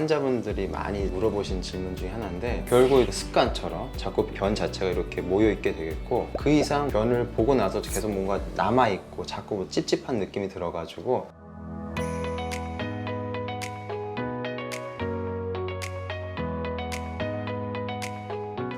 환자분들이 많이 물어보신 질문 중에 하나인데, 결국 습관처럼 자꾸 변 자체가 이렇게 모여있게 되겠고, 그 이상 변을 보고 나서 계속 뭔가 남아있고 자꾸 뭐 찝찝한 느낌이 들어가지고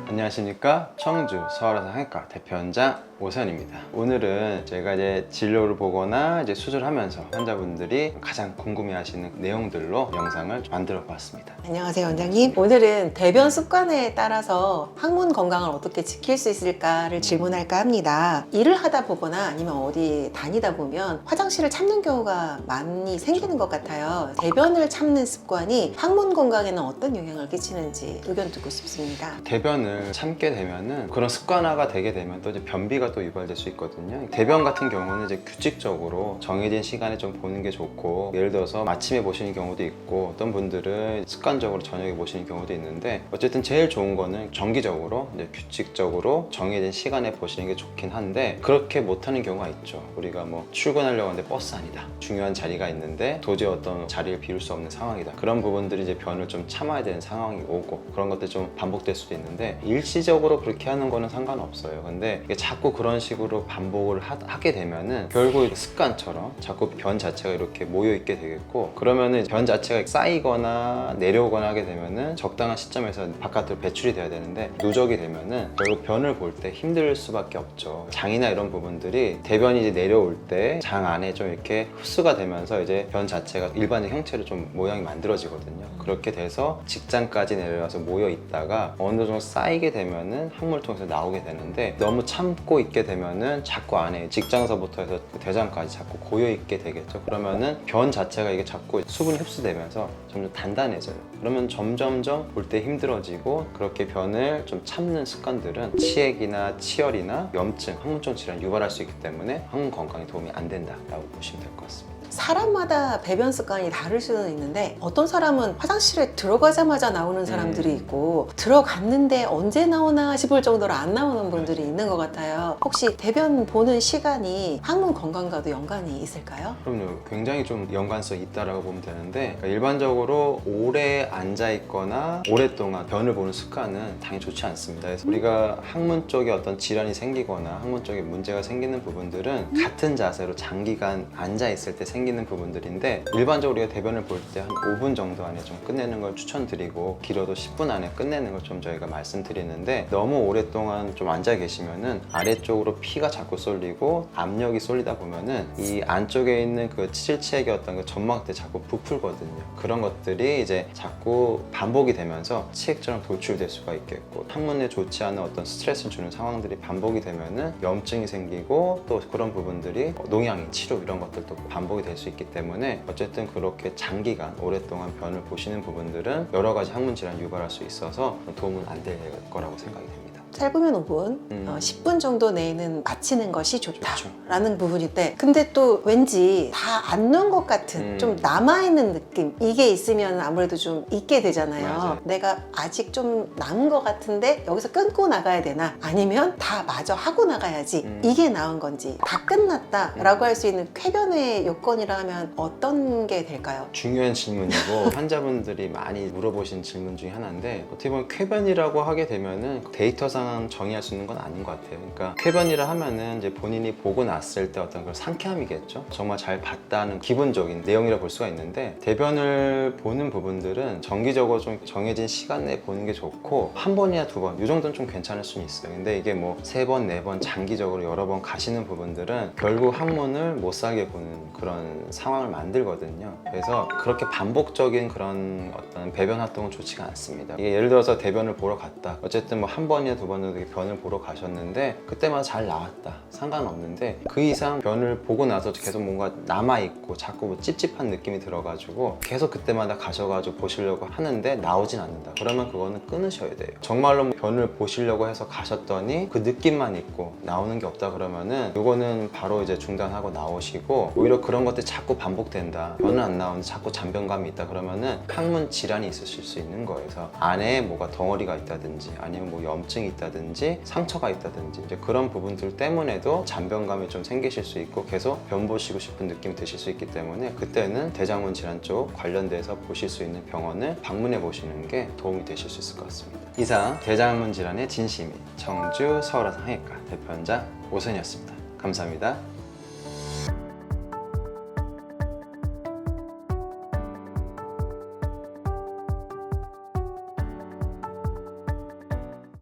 안녕하십니까. 청주 서울의성형외과 대표원장 오선입니다. 오늘은 제가 이제 진료를 보거나 이제 수술하면서 환자분들이 가장 궁금해하시는 내용들로 영상을 만들어 보았습니다. 안녕하세요, 원장님. 오늘은 대변 습관에 따라서 항문 건강을 어떻게 지킬 수 있을까를 질문할까 합니다. 일을 하다 보거나 아니면 어디 다니다 보면 화장실을 참는 경우가 많이 생기는 것 같아요. 대변을 참는 습관이 항문 건강에는 어떤 영향을 끼치는지 의견 듣고 싶습니다. 대변을 참게 되면은 그런 습관화가 되게 되면 또 이제 변비가 또 유발될 수 있거든요. 대변 같은 경우는 이제 규칙적으로 정해진 시간에 좀 보는 게 좋고, 예를 들어서 아침에 보시는 경우도 있고, 어떤 분들은 습관적으로 저녁에 보시는 경우도 있는데, 어쨌든 제일 좋은 거는 정기적으로 이제 규칙적으로 정해진 시간에 보시는 게 좋긴 한데, 그렇게 못하는 경우가 있죠. 우리가 뭐 출근하려고 하는데 버스 아니다, 중요한 자리가 있는데 도저히 어떤 자리를 비울 수 없는 상황이다, 그런 부분들이 이제 변을 좀 참아야 되는 상황이 오고, 그런 것들이 좀 반복될 수도 있는데, 일시적으로 그렇게 하는 거는 상관없어요. 근데 이게 자꾸 그런 식으로 반복을 하게 되면은 결국 습관처럼 자꾸 변 자체가 이렇게 모여 있게 되겠고, 그러면은 변 자체가 쌓이거나 내려오거나 하게 되면은 적당한 시점에서 바깥으로 배출이 돼야 되는데, 누적이 되면은 결국 변을 볼 때 힘들 수밖에 없죠. 장이나 이런 부분들이 대변이 이제 내려올 때 장 안에 좀 이렇게 흡수가 되면서 이제 변 자체가 일반적 형체로 좀 모양이 만들어지거든요. 그렇게 돼서 직장까지 내려와서 모여 있다가 어느 정도 쌓이게 되면은 항문을 통해서 나오게 되는데, 너무 참고 있게 되면은 자꾸 안에 직장서부터 해서 대장까지 자꾸 고여 있게 되겠죠. 그러면은 변 자체가 이게 자꾸 수분이 흡수되면서 점점 단단해져요. 그러면 점점점 볼 때 힘들어지고, 그렇게 변을 좀 참는 습관들은 치액이나 치열이나 염증, 항문성 질환을 유발할 수 있기 때문에 항문 건강에 도움이 안 된다라고 보시면 될 것 같습니다. 사람마다 배변 습관이 다를 수는 있는데, 어떤 사람은 화장실에 들어가자마자 나오는 사람들이 있고, 들어갔는데 언제 나오나 싶을 정도로 안 나오는 분들이 있는 것 같아요. 혹시 대변 보는 시간이 항문 건강과도 연관이 있을까요? 그럼요. 굉장히 좀 연관성이 있다라고 보면 되는데, 그러니까 일반적으로 오래 앉아 있거나 오랫동안 변을 보는 습관은 당연히 좋지 않습니다. 그래서 우리가 항문 쪽에 어떤 질환이 생기거나 항문 쪽에 문제가 생기는 부분들은 같은 자세로 장기간 앉아 있을 때 생기는 부분들인데, 일반적으로 우리가 대변을 볼 때 한 5분 정도 안에 좀 끝내는 걸 추천드리고, 길어도 10분 안에 끝내는 걸 좀 저희가 말씀드리는데, 너무 오랫동안 좀 앉아 계시면은 아래쪽으로 피가 자꾸 쏠리고 압력이 쏠리다 보면은 이 안쪽에 있는 그 치질치액의 어떤 그 점막대 자꾸 부풀거든요. 그런 것들이 이제 자꾸 반복이 되면서 치액처럼 돌출될 수가 있겠고, 항문에 좋지 않은 어떤 스트레스를 주는 상황들이 반복이 되면은 염증이 생기고, 또 그런 부분들이 농양인 치료 이런 것들도 반복이 될 수 있기 때문에, 어쨌든 그렇게 장기간 오랫동안 변을 보시는 부분들은 여러 가지 항문 질환 유발할 수 있어서 도움은 안 될 거라고 생각이 됩니다. 짧으면 5분, 10분 정도 내에는 마치는 것이 좋다라는 좋죠. 부분인데, 근데 또 왠지 다 안 넣은 것 같은 좀 남아있는 느낌, 이게 있으면 아무래도 좀 있게 되잖아요. 맞아요. 내가 아직 좀 남은 것 같은데 여기서 끊고 나가야 되나, 아니면 다 마저 하고 나가야지, 이게 나은 건지, 다 끝났다라고 할 수 있는 쾌변의 요건이라 하면 어떤 게 될까요? 중요한 질문이고 환자분들이 많이 물어보신 질문 중에 하나인데, 어떻게 보면 쾌변이라고 하게 되면은 데이터상 정의할 수 있는 건 아닌 것 같아요. 그러니까 쾌변이라 하면은 이제 본인이 보고 났을 때 어떤 그런 상쾌함이겠죠. 정말 잘 봤다는 기본적인 내용이라 볼 수가 있는데, 대변을 보는 부분들은 정기적으로 좀 정해진 시간 내에 보는 게 좋고, 한 번이나 두 번 이 정도는 좀 괜찮을 수는 있어요. 근데 이게 뭐 세 번, 네 번 장기적으로 여러 번 가시는 부분들은 결국 항문을 못 살게 보는 그런 상황을 만들거든요. 그래서 그렇게 반복적인 그런 어떤 배변 활동은 좋지가 않습니다. 이게 예를 들어서 대변을 보러 갔다, 어쨌든 뭐 한 번이나 두 번은 변을 보러 가셨는데 그때마다 잘 나왔다, 상관없는데, 그 이상 변을 보고 나서 계속 뭔가 남아있고 자꾸 뭐 찝찝한 느낌이 들어가지고 계속 그때마다 가셔가지고 보시려고 하는데 나오진 않는다, 그러면 그거는 끊으셔야 돼요. 정말로 변을 보시려고 해서 가셨더니 그 느낌만 있고 나오는 게 없다 그러면은 이거는 바로 이제 중단하고 나오시고, 오히려 그런 것들이 자꾸 반복된다, 변은 안 나오는데 자꾸 잔변감이 있다 그러면은 항문 질환이 있으실 수 있는 거예요. 그래서 안에 뭐가 덩어리가 있다든지 아니면 뭐 염증이 있다든지 상처가 있다든지 이제 그런 부분들 때문에도 잔변감이 좀 생기실 수 있고 계속 변 보시고 싶은 느낌이 드실 수 있기 때문에 그때는 대장문 질환 쪽 관련돼서 보실 수 있는 병원을 방문해 보시는 게 도움이 되실 수 있을 것 같습니다. 이상 대장문 질환의 진심이 청주 서울아산항해과 대표원장 오선이었습니다. 감사합니다.